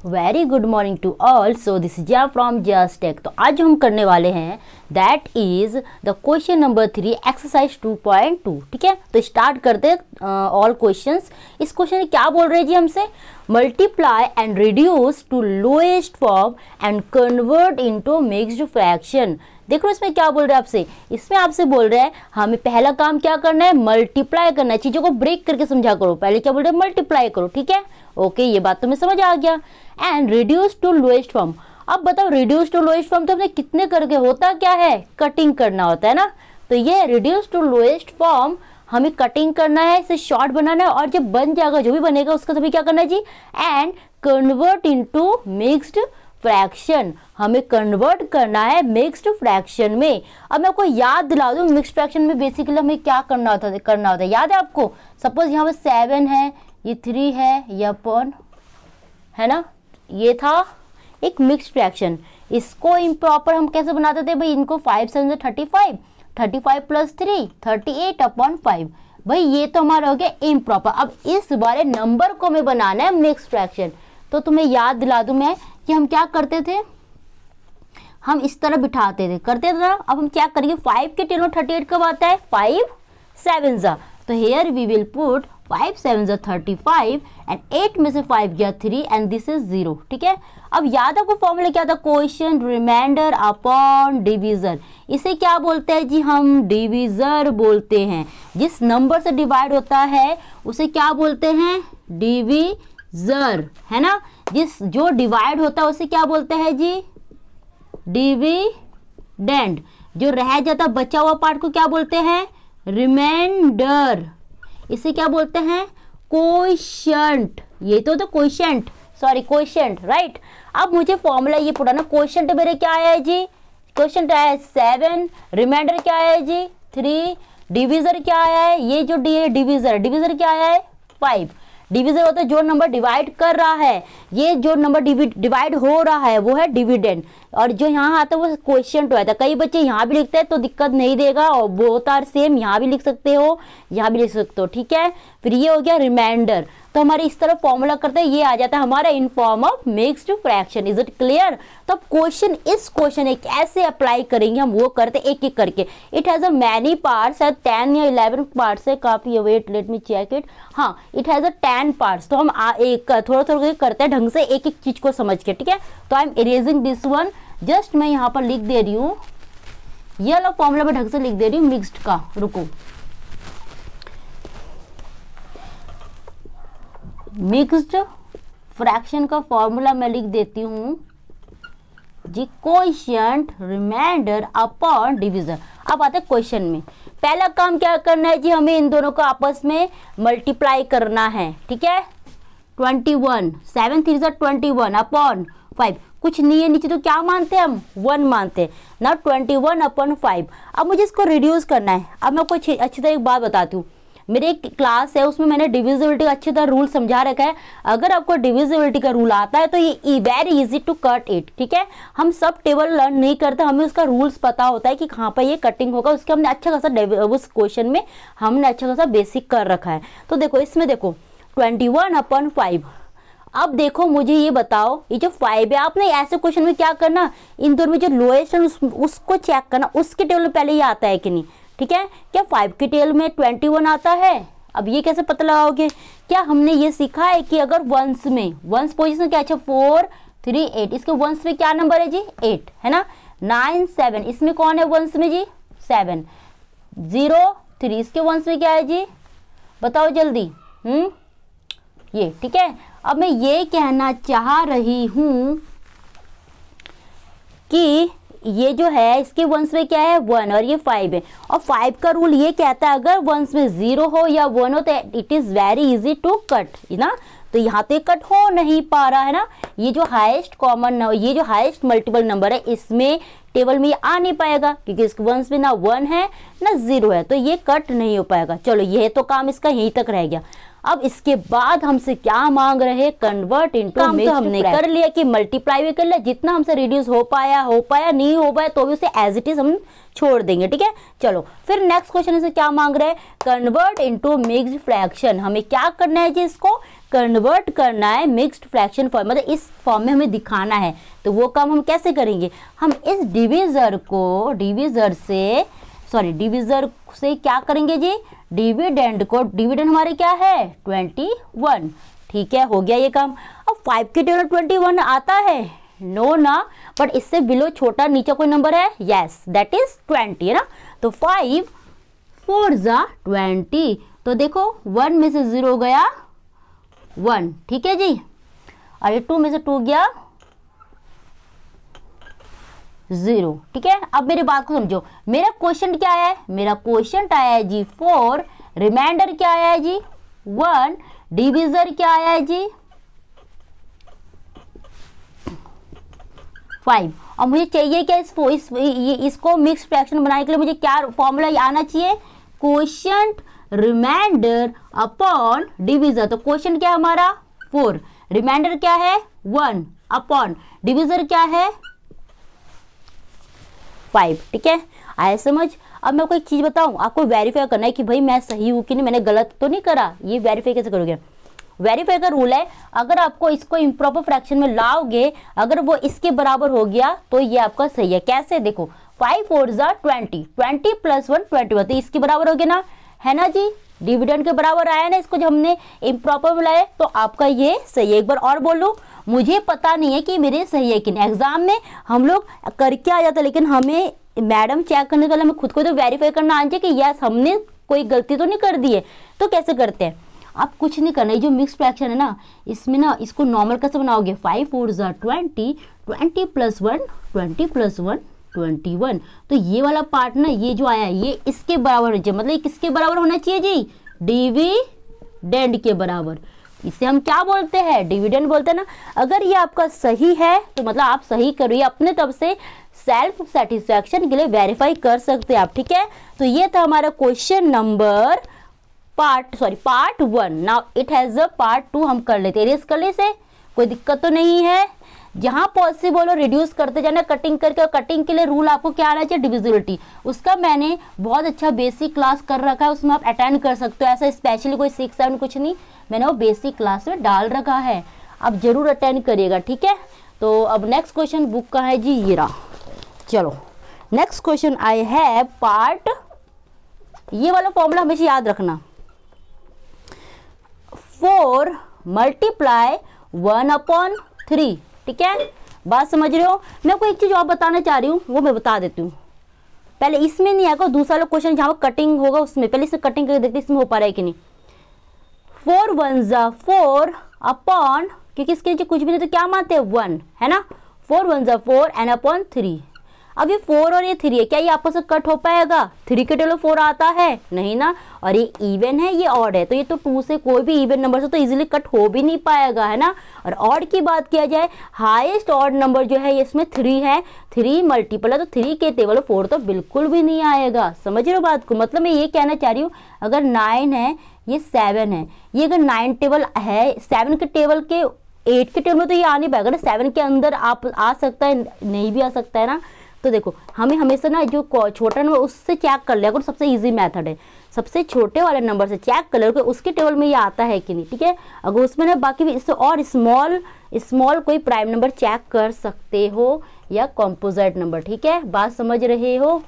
Very good morning to all. So this is Jaya from Just Tech. तो आज हम करने वाले हैं that is the question number 3 exercise 2.2। ठीक है, तो स्टार्ट करते ऑल क्वेश्चंस। इस क्वेश्चन में क्या बोल रहे हैं जी हमसे, multiply and reduce to lowest form and convert into mixed fraction. देखो इसमें क्या बोल रहे हैं आपसे, इसमें आपसे बोल रहे हैं हमें पहला काम क्या करना है, मल्टीप्लाई करना है। चीजों को ब्रेक करके समझा करो। पहले क्या बोल रहे हैं, मल्टीप्लाई करो। ठीक है, ओके, ये बात तो मैं समझ आ गया। And reduce to lowest form. अब बताओ रिड्यूस टू लोएस्ट फॉर्म तो हमने कितने करके, होता क्या है, कटिंग करना होता है ना। तो ये रिड्यूस टू लोएस्ट फॉर्म हमें कटिंग करना है, इसे शॉर्ट बनाना है, और जब बन जाएगा जो भी बनेगा उसका सभी क्या करना है जी, and convert into mixed fraction. हमें कन्वर्ट करना है मिक्स्ड फ्रैक्शन में। अब मैं आपको याद दिला दूं, मिक्स्ड फ्रैक्शन में बेसिकली हमें क्या करना होता है, याद है आपको। सपोज यहाँ पे 7 है, ये 3 है, ये अपन है ना, ये था एक मिक्स्ड फ्रैक्शन। इसको इम्प्रॉपर हम कैसे बनाते थे भाई, इनको 5 7 35, 35 प्लस 3 38 अपॉन 5। भाई ये तो हमारा हो गया इम्प्रॉपर। अब इस बारे नंबर को हमें बनाना है मिक्स्ड फ्रैक्शन। तो तुम्हें याद दिला दूं मैं कि हम क्या करते थे, हम इस तरह बिठाते थे, करते थे ना। अब हम क्या करेंगे, 5 के टेल में 38 कब आता है, 5 7 जा। तो हेयर वी विल पुट 5 7 जा 35 एंड 8 में से 5 गया 3 एंड दिस इज 0। ठीक है, अब याद आपको फॉर्मूला क्या था, क्वोशिएंट रिमाइंडर अपॉन डिवीजर। इसे क्या बोलते हैं जी, हम डिवीजर बोलते हैं। जिस नंबर से डिवाइड होता है उसे क्या बोलते हैं, डिवीजर, है ना। जो डिवाइड होता है उसे क्या बोलते हैं जी, डिविडेंड। जो रह जाता बचा हुआ पार्ट को क्या बोलते हैं, रिमाइंडर। इसे क्या बोलते हैं, क्वोशिएंट। ये तो क्वोशिएंट, सॉरी क्वोशिएंट, राइट। अब मुझे फॉर्मूला ये पढ़ाना, क्वोशिएंट मेरे क्या आया है जी, क्वोशिएंट आया है 7, रिमाइंडर क्या आया है जी 3, डिवीजर क्या आया है, ये जो डी है डिवीजर क्या आया है 5। डिवीजर होता है जो नंबर डिवाइड कर रहा है, ये जो नंबर डिवाइड हो रहा है वो है डिविडेंड। और जो यहाँ आता है वो क्वोशिएंट होता है। कई बच्चे यहाँ भी लिखते हैं तो दिक्कत नहीं देगा, और बोथ आर सेम, यहाँ भी लिख सकते हो, यहाँ भी लिख सकते हो। ठीक है, फिर ये हो गया रिमाइंडर। तो हमारे इस तरह फॉर्मूला करते हैं, ये आ जाता है हमारा in form of mixed fraction. Is it clear. तो क्वेश्चन, इस क्वेश्चन एक ऐसे अप्लाई करेंगे हम, वो करते एक एक करके। It has a many parts, 10 या 11 पार्ट्स है, काफी। Wait let me check it. हाँ, इट हैज अ 10 पार्ट्स। तो हम एक थोड़ा थोड़ा करते हैं ढंग से, एक एक चीज को समझ के। ठीक है, तो I am erasing this one. Just मैं यहाँ पर लिख दे रही हूँ, ये वाला फॉर्मूला मैं ढंग से लिख दे रही हूँ मिक्स्ड का। रुको, मिक्स्ड फ्रैक्शन का फॉर्मूला मैं लिख देती हूँ जी, क्वोशिएंट रिमाइंडर अपॉन डिवीजर। अब आते हैं क्वेश्चन में। पहला काम क्या करना है जी, हमें इन दोनों को आपस में मल्टीप्लाई करना है। ठीक है, 21 7 3 21 अपॉन 5। कुछ नहीं है नीचे, तो क्या मानते हैं हम, 1 मानते हैं ना। 21 अपॉन 5। अब मुझे इसको रिड्यूस करना है। अब मैं आपको अच्छी तरह एक बात बताती हूँ, मेरे एक क्लास है उसमें मैंने डिविजिबिलिटी का अच्छी तरह रूल समझा रखा है। अगर आपको डिविजिबिलिटी का रूल आता है तो ये very easy to cut it. ठीक है, हम सब टेबल लर्न नहीं करते, हमें उसका रूल्स पता होता है कि कहाँ पर ये कटिंग होगा। उसके हमने अच्छा खासा उस क्वेश्चन में हमने अच्छा खासा बेसिक कर रखा है। तो देखो इसमें देखो 21 अपॉन 5। अब देखो मुझे ये बताओ, ये जो 5 है, आपने ऐसे क्वेश्चन में क्या करना, इन दोनों में जो लोएस्ट है उसको चेक करना, उसके टेबल में पहले ये आता है कि नहीं। ठीक है, क्या 5 के टेल में 21 आता है। अब ये कैसे पता लगाओगे, क्या हमने ये सीखा है कि अगर वंस में, वंस पोजीशन क्या, अच्छा 4 3 8, इसके वंस में क्या नंबर है जी 8, है ना। 9 7, इसमें कौन है वंस में जी 7। 0 3, इसके वंस में क्या है जी, बताओ जल्दी। ये ठीक है। अब मैं ये कहना चाह रही हूं कि ये जो है इसके वंस में क्या है 1 और ये 5 है। और 5 का रूल ये कहता है अगर वंस में 0 हो या 1 हो तो it is very easy to cut, ना। तो यहाँ तो कट हो नहीं पा रहा है ना। ये जो हाईएस्ट कॉमन, ये जो हाईएस्ट मल्टीपल नंबर है, इसमें टेबल में ये आ नहीं पाएगा क्योंकि इसके वंस में ना 1 है ना 0 है, तो ये कट नहीं हो पाएगा। चलो ये तो काम इसका यहीं तक रह गया। अब इसके बाद हमसे क्या मांग रहे हैं, कन्वर्ट इनटू मिक्स्ड। तो हमने कर लिया कि मल्टीप्लाई भी कर लिया, जितना हमसे रिड्यूस हो पाया नहीं हो पाया तो भी उसे एज इट इज हम छोड़ देंगे, ठीक है। चलो फिर नेक्स्ट क्वेश्चन से क्या मांग रहे हैं, कन्वर्ट इनटू मिक्स्ड फ्रैक्शन। हमें क्या करना है जी, इसको कन्वर्ट करना है मिक्स्ड फ्रैक्शन फॉर्म, मतलब इस फॉर्म में हमें दिखाना है। तो वो काम हम कैसे करेंगे, हम इस डिविजर को डिविजर से क्या करेंगे जी, डिविडेंड को, डिविडेंड हमारे क्या है 21, ठीक है, हो गया ये काम। अब 5 के टेबल 21 आता है, नो ना, बट इससे बिलो छोटा नीचे कोई नंबर है, यस दैट इज 20 है ना। तो 5 4 जा 20, तो देखो 1 में से 0 गया 1, ठीक है जी, और 2 में से 2 गया 0, ठीक है। अब मेरी बात को समझो, मेरा क्वेश्चन क्या है, मेरा क्वेश्चन आया है जी 4, रिमाइंडर क्या आया है जी 1, डिविजर क्या आया है जी 5। और मुझे चाहिए क्या, इसको मिक्स फ्रैक्शन बनाने के लिए मुझे क्या फॉर्मूला आना चाहिए, क्वोशिएंट रिमाइंडर अपॉन डिविजर। तो क्वेश्चन क्या है हमारा 4, रिमाइंडर क्या है 1 अपॉन डिविजर क्या है 5, ठीक है, आया समझ। अब मैं आपको एक चीज बताऊं, आपको वेरीफाई करना है कि भाई मैं सही हूं कि नहीं, मैंने गलत तो नहीं करा। ये वेरीफाई कैसे करोगे, वेरीफाई का रूल है, अगर आपको इसको इम्प्रॉपर फ्रैक्शन में लाओगे, अगर वो इसके बराबर हो गया तो ये आपका सही है। कैसे, देखो 5 4 जा 20, 20 + 1 21, तो इसके बराबर हो गया ना, है ना जी, डिविडेंड के बराबर आया ना, इसको जब हमने इम्प्रॉपर मिलाया तो आपका ये सही है। एक बार और बोलूं, मुझे पता नहीं है कि मेरे सही है कि नहीं, एग्जाम में हम लोग करके आ जाते, लेकिन हमें मैडम चेक करने के लिए हमें खुद को तो वेरीफाई करना आना चाहिए कि यस हमने कोई गलती तो नहीं कर दी है। तो कैसे करते हैं, आप कुछ नहीं करना, ये जो मिक्स फ्रैक्शन है ना, इसमें ना इसको नॉर्मल कैसे बनाओगे, 5 4 जा 20, 20 + 1 20 + 1 21, तो ये वाला पार्ट ना, ये जो आया ये इसके बराबर होना चाहिए, मतलब ये किसके बराबर होना चाहिए जी, डिविडेंड के बराबर। इसे हम क्या बोलते हैं, डिविडेंड बोलते हैं ना। अगर ये आपका सही है तो मतलब आप सही करिए, अपने तरफ से सेल्फ सेटिस्फैक्शन के लिए वेरीफाई कर सकते हैं आप, ठीक है। तो ये था हमारा question number part 1। Now it has a part 2, हम कर लेते हैं, कर ले से कोई दिक्कत तो नहीं है। जहां पॉसिबल हो रिड्यूस करते जाना कटिंग करके, और कटिंग के लिए रूल आपको क्या आना चाहिए, डिविजिबिलिटी। उसका मैंने बहुत अच्छा बेसिक क्लास कर रखा है, उसमें आप अटेंड कर सकते हो, ऐसा स्पेशली कोई 6 7 कुछ नहीं, मैंने वो बेसिक क्लास में डाल रखा है, आप जरूर अटेंड करिएगा, ठीक है। तो अब नेक्स्ट क्वेश्चन बुक का है जी ये रहा। चलो next question I have part, ये वाला फॉर्मूला हमेशा याद रखना, 4 × 1/3, ठीक है, बात समझ रहे हो। मैं आपको एक चीज और बताना चाह रही हूँ, वो मैं बता देती हूँ, पहले इसमें नहीं आएगा, दूसरा वाला क्वेश्चन जहां कटिंग होगा उसमें, पहले इसे कटिंग करके देखते इसमें हो पा रहा है कि नहीं। 4 1 जा 4 अपॉन, क्योंकि इसके नीचे कुछ भी नहीं तो क्या मानते हैं 1, है ना, 4 1 जा 4 n अपॉन 3। अब ये 4 और ये 3 है, क्या ये आपस में कट हो पाएगा, 3 के टेबल 4 आता है नहीं ना, और ये इवन है ये ऑड है, तो ये तो 2 से कोई भी इवन नंबर से तो इजीली कट हो भी नहीं पाएगा, है ना। और ऑड की बात किया जाए, हाईएस्ट ऑड नंबर जो है इसमें 3 है, 3 मल्टीपल है, तो 3 के टेबल 4 तो बिल्कुल भी नहीं आएगा। समझ रहे हो बात को, मतलब मैं ये कहना चाह रही हूँ, अगर 9 है ये 7 है, ये अगर 9 टेबल है, 7 के टेबल के 8 के टेबल में तो ये आ नहीं पाएगा ना, 7 के अंदर आप आ सकता है, नहीं भी आ सकता है ना। तो देखो हमें हमेशा ना जो छोटा नंबर उससे चेक कर लिया करो, सबसे इजी मेथड है, सबसे छोटे वाले नंबर से चेक कर लो उसके टेबल में ये आता है कि नहीं, ठीक है। अगर उसमें ना बाकी भी इससे और स्मॉल कोई प्राइम नंबर चेक कर सकते हो या कॉम्पोजिट नंबर, ठीक है, बात समझ रहे हो।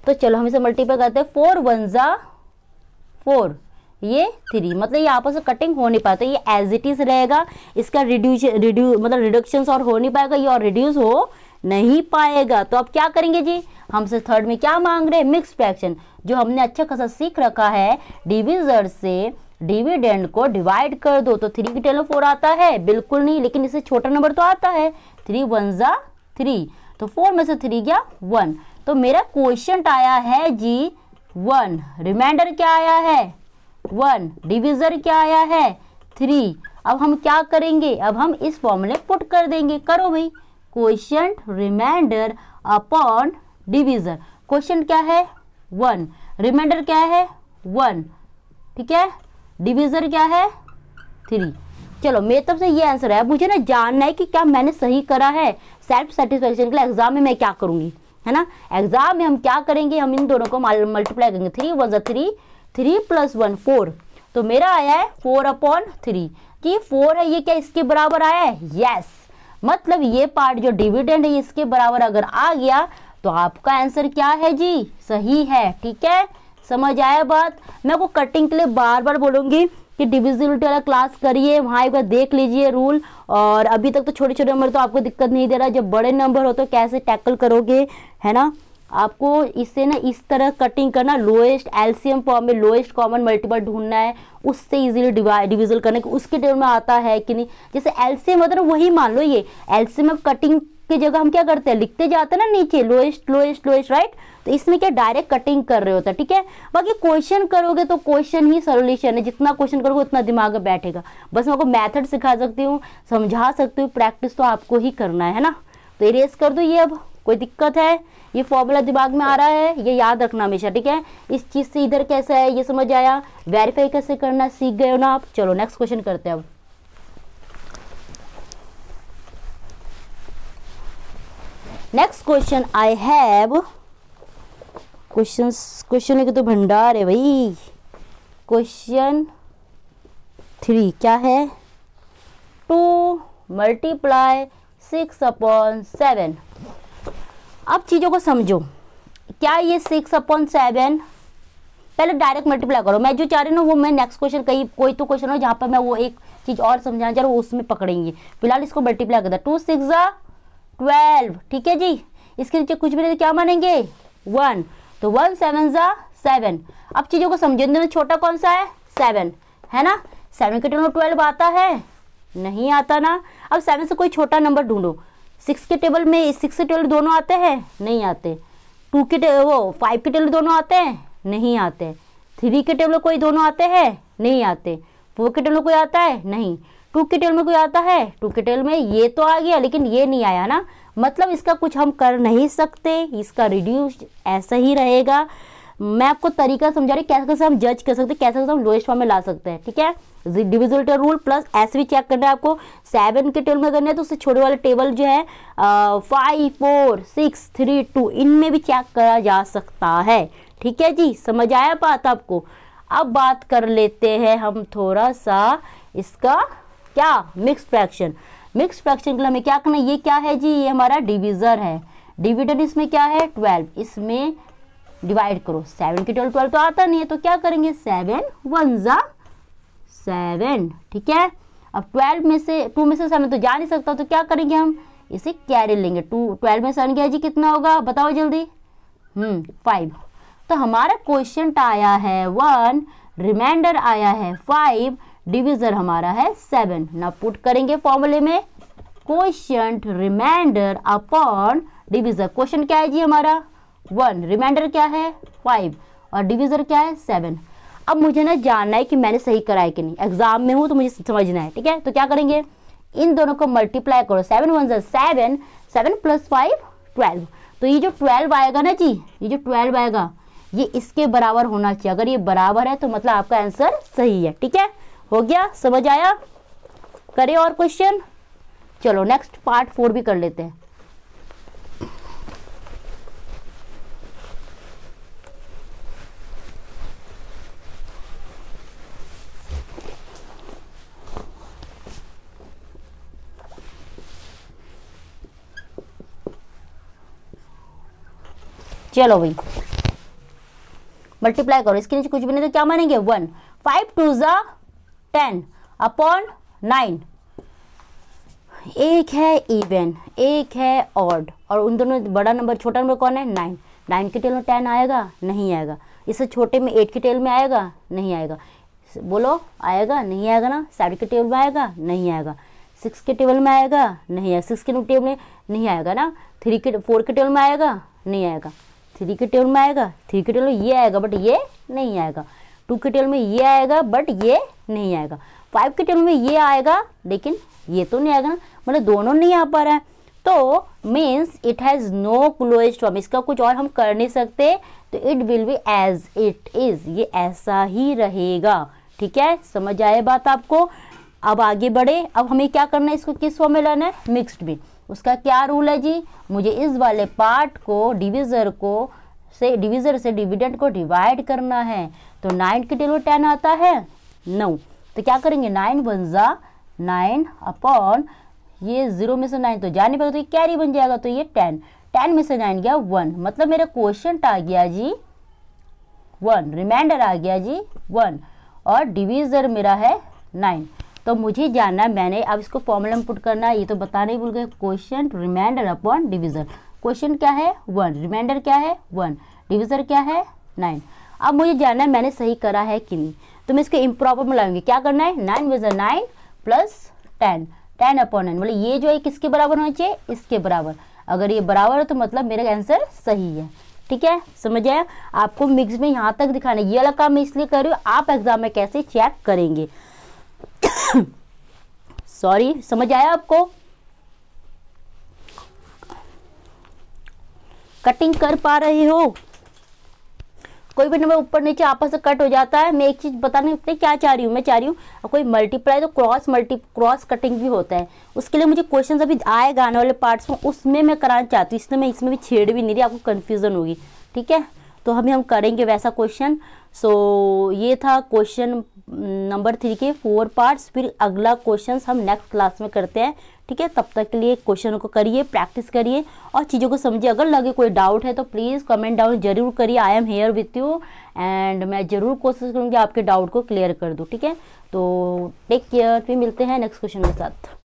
तो चलो हम इसे मल्टीप्लाई करते हैं, 4 1 जा 4, ये 3, मतलब ये आपस में कटिंग हो नहीं पाता, ये एज इट इज रहेगा, इसका मतलब रिडक्शन और हो नहीं पाएगा, ये और रिड्यूस हो नहीं पाएगा। तो अब क्या करेंगे जी, हमसे थर्ड में क्या मांग रहे हैं, मिक्स फ्रैक्शन, जो हमने अच्छा खासा सीख रखा है, डिविजर से डिविडेंड को डिवाइड कर दो, तो 3 की टेबल 4 आता है बिल्कुल नहीं, लेकिन इससे छोटा नंबर तो आता है, 3 1 जा 3, तो 4 में से 3 गया 1, तो मेरा क्वोशिएंट आया है जी 1, रिमाइंडर क्या आया है 1, डिविजर क्या आया है 3। अब हम क्या करेंगे, अब हम इस फॉर्मूले पुट कर देंगे, करो भाई, quotient remainder upon divisor. Question क्या है 1, रिमाइंडर क्या है 1, ठीक है, डिवीजर क्या है 3। चलो मेरी तरफ से ये आंसर है। मुझे ना जानना है कि क्या मैंने सही करा है। सेल्फ सेटिस्फेक्शन के लिए एग्जाम में मैं क्या करूंगी, है ना, एग्जाम में हम क्या करेंगे, हम इन दोनों को मल्टीप्लाई करेंगे। 3 1 3, 3 + 1 4, तो मेरा आया है 4/3 कि 4 है, ये क्या इसके बराबर आया है, यस। मतलब ये पार्ट जो डिविडेंड है इसके बराबर अगर आ गया तो आपका आंसर क्या है जी, सही है। ठीक है, समझ आया बात। मैं को कटिंग के लिए बार बार बोलूंगी कि डिविजिबिलिटी वाला क्लास करिए, वहाँ एक बार देख लीजिए रूल। और अभी तक तो छोटे छोटे नंबर तो आपको दिक्कत नहीं दे रहा, जब बड़े नंबर हो तो कैसे टैकल करोगे, है ना। आपको इससे ना इस तरह कटिंग करना, लोएस्ट एलसीएम फॉर्म में लोएस्ट कॉमन मल्टीपल ढूंढना है, उससे इजीली डिविजल करने को उसके टेबल में आता है कि नहीं। जैसे एलसीएम होता है ना, वही मान लो ये एलसीएम में कटिंग की जगह हम क्या करते हैं, लिखते जाते हैं ना नीचे लोएस्ट लोएस्ट लोएस्ट, राइट। तो इसमें क्या डायरेक्ट कटिंग कर रहे होता है, ठीक है। बाकी क्वेश्चन करोगे तो क्वेश्चन ही सोल्यूशन है, जितना क्वेश्चन करोगे उतना दिमाग में बैठेगा। बस मैं आपको मेथड सिखा सकती हूँ, समझा सकती हूँ, प्रैक्टिस तो आपको ही करना है ना। तो इरेज कर दो ये, अब कोई दिक्कत है, ये फॉर्मूला दिमाग में आ रहा है, ये याद रखना हमेशा, ठीक है। इस चीज से इधर कैसा है ये समझ आया, वेरीफाई कैसे करना सीख गए हो ना आप। चलो नेक्स्ट क्वेश्चन करते हैं अब। Next question I have, question के तो भंडार है भाई। क्वेश्चन 3 क्या है, 2 × 6/7। अब चीजों को समझो, क्या ये 6/7, पहले डायरेक्ट मल्टीप्लाई करो। मैं जो चाह रही हूँ वो मैं नेक्स्ट क्वेश्चन कोई तो क्वेश्चन हो जहाँ पर मैं वो एक चीज और समझाना चाह रहा हूँ, उसमें पकड़ेंगे। फिलहाल इसको मल्टीप्लाई करता है, 2 × 6 = 12, ठीक है जी। इसके नीचे कुछ भी नहीं, क्या मानेंगे 1, तो 1 7 = 7। अब चीजों को समझो, इनमें छोटा कौन सा है 7, है ना। 7 के टेबल में 12 आता है, नहीं आता ना। अब 7 से कोई छोटा नंबर ढूंढो। 6 के टेबल में 6 के टेबल दोनों आते हैं, नहीं आते। 2 के टेबल 5 के टेबल दोनों आते हैं, नहीं आते। 3 के टेबल कोई दोनों आते हैं, नहीं आते। 4 के टेबल में कोई आता है, नहीं। 2 के टेबल में कोई आता है, 2 के टेबल में ये तो आ गया लेकिन ये नहीं आया ना। मतलब इसका कुछ हम कर नहीं सकते, इसका रिड्यूस ऐसा ही रहेगा। मैं आपको तरीका समझा रही कैसे कैसे हम जज कर सकते हैं, कैसे कैसे हम लोएस्ट फॉर्म में ला सकते हैं, ठीक है। डिविजिबिलिटी रूल प्लस ऐसे भी चेक करना है आपको। 7 के टेबल में करना है तो उससे छोटे वाले टेबल जो है 5 4 6 3 2 इनमें भी चेक करा जा सकता है, ठीक है जी। समझ आया बात आपको। अब बात कर लेते हैं हम थोड़ा सा इसका क्या, मिक्स्ड फ्रैक्शन। मिक्स्ड फ्रैक्शन के लिए हमें क्या करना है, ये क्या है जी, ये हमारा डिविजर है। डिविडेंड इसमें क्या है 12, इसमें डिवाइड करो। 7 के 12 तो आता नहीं है, तो क्या करेंगे 7 1 = 7, ठीक है। अब 2 में से 7 तो जा नहीं सकता, तो क्या करेंगे हम इसे कैरी लेंगे। 12 में 7 गया जी, कितना होगा बताओ जल्दी, 5। तो हमारा क्वेश्चन आया है 1, रिमाइंडर आया है 5, डिविजर हमारा है 7। ना पुट करेंगे फॉर्मूले में, question remainder upon divisor. Question क्या है जी हमारा 1, रिमाइंडर क्या है 5 और डिविजर क्या है 7। अब मुझे ना जानना है कि मैंने सही करा है कि नहीं, एग्जाम में हूं तो मुझे समझना है, ठीक है। तो क्या करेंगे, इन दोनों को मल्टीप्लाई करो। 7 1 = 7, 7 + 5 12। तो ये जो 12 आएगा ना जी, ये जो 12 आएगा ये इसके बराबर होना चाहिए। अगर ये बराबर है तो मतलब आपका आंसर सही है, ठीक है। हो गया, समझ आया। करें और क्वेश्चन। चलो नेक्स्ट पार्ट 4 भी कर लेते हैं। चलो भाई मल्टीप्लाई करो, इसके नीचे कुछ भी नहीं तो क्या मानेंगे 1। 5 2 = 10/9। एक है इवन, एक है ऑड, और उन दोनों बड़ा नंबर छोटा नंबर कौन है 9। 9 के टेल में 10 आएगा, नहीं आएगा। इससे छोटे में 8 के टेल में आएगा, नहीं आएगा। बोलो आएगा, नहीं आएगा ना। 7 के टेबल में आएगा, नहीं आएगा। 6 के टेबल में आएगा, नहीं आएगा। 6 के टेबल में नहीं आएगा ना। 4 के टेबल में आएगा, नहीं आएगा। 3 के टेबल में आएगा, 3 के टेबल में ये आएगा बट ये नहीं आएगा। 2 के टेबल में ये आएगा बट ये नहीं आएगा। 5 के टेबल में ये आएगा लेकिन ये तो नहीं आएगा ना, मतलब दोनों नहीं आ पा रहा है। तो means it has no closed form, इसका कुछ और हम कर नहीं सकते, तो it will be as it is, ये ऐसा ही रहेगा। ठीक है, समझ आए बात आपको। अब आगे बढ़े, अब हमें क्या करना है, इसको किस फॉर्म में लाना है, मिक्स्ड में। उसका क्या रूल है जी, मुझे इस वाले पार्ट को डिविजर से डिविडेंड को डिवाइड करना है। तो 9 के टेबल 10 आता है 9, तो क्या करेंगे 9 वन जा 9 अपॉन ये 0 में से 9 तो जा नहीं पाएगा, तो ये कैरी बन जाएगा, तो ये 10 में से 9 गया 1, मतलब मेरा क्वोशिएंट आ गया जी 1, रिमाइंडर आ गया जी 1, और डिविजर मेरा है 9। तो मुझे जानना, मैंने अब इसको फॉर्मूला में पुट करना है, ये तो बताने ही भूल गए, quotient remainder upon divisor. Quotient क्या है 1, रिमाइंडर क्या है 1, डिविजर क्या है 9। अब मुझे जानना है मैंने सही करा है कि नहीं, तो मैं इसको इम्प्रॉपर में लाऊंगी। क्या करना है, 9 में 9 प्लस 10 अपॉन 9, मतलब ये जो है किसके बराबर होना चाहिए, इसके बराबर। अगर ये बराबर है तो मतलब मेरा आंसर सही है। ठीक है, समझ आया। आपको मिक्स में यहाँ तक दिखाना है, ये वाला काम मैं इसलिए कर रही हूँ, आप एग्जाम में कैसे चेक करेंगे। सॉरी, समझ आया आपको। कटिंग कर पा रहे हो, कोई भी नंबर ऊपर नीचे आपस में कट हो जाता है। मैं एक चीज बताने क्या चाह रही हूँ, मैं चाह रही हूँ कोई मल्टीप्लाई तो क्रॉस कटिंग भी होता है, उसके लिए मुझे क्वेश्चन अभी आएगा आने वाले पार्ट्स में, उसमें मैं कराना चाहती हूँ, इसलिए मैं इसमें भी छेड़ भी नहीं रही, आपको कन्फ्यूजन होगी। ठीक है, तो हम करेंगे वैसा क्वेश्चन। सो ये था क्वेश्चन नंबर 3 के 4 पार्ट्स, फिर अगला क्वेश्चन हम नेक्स्ट क्लास में करते हैं। ठीक है, तब तक के लिए क्वेश्चन को करिए, प्रैक्टिस करिए और चीज़ों को समझिए। अगर लगे कोई डाउट है तो प्लीज़ कमेंट डाउन जरूर करिए, I am here with you, and मैं ज़रूर कोशिश करूँगी आपके डाउट को क्लियर कर दूँ। ठीक है, तो टेक केयर, फिर मिलते हैं नेक्स्ट क्वेश्चन के साथ।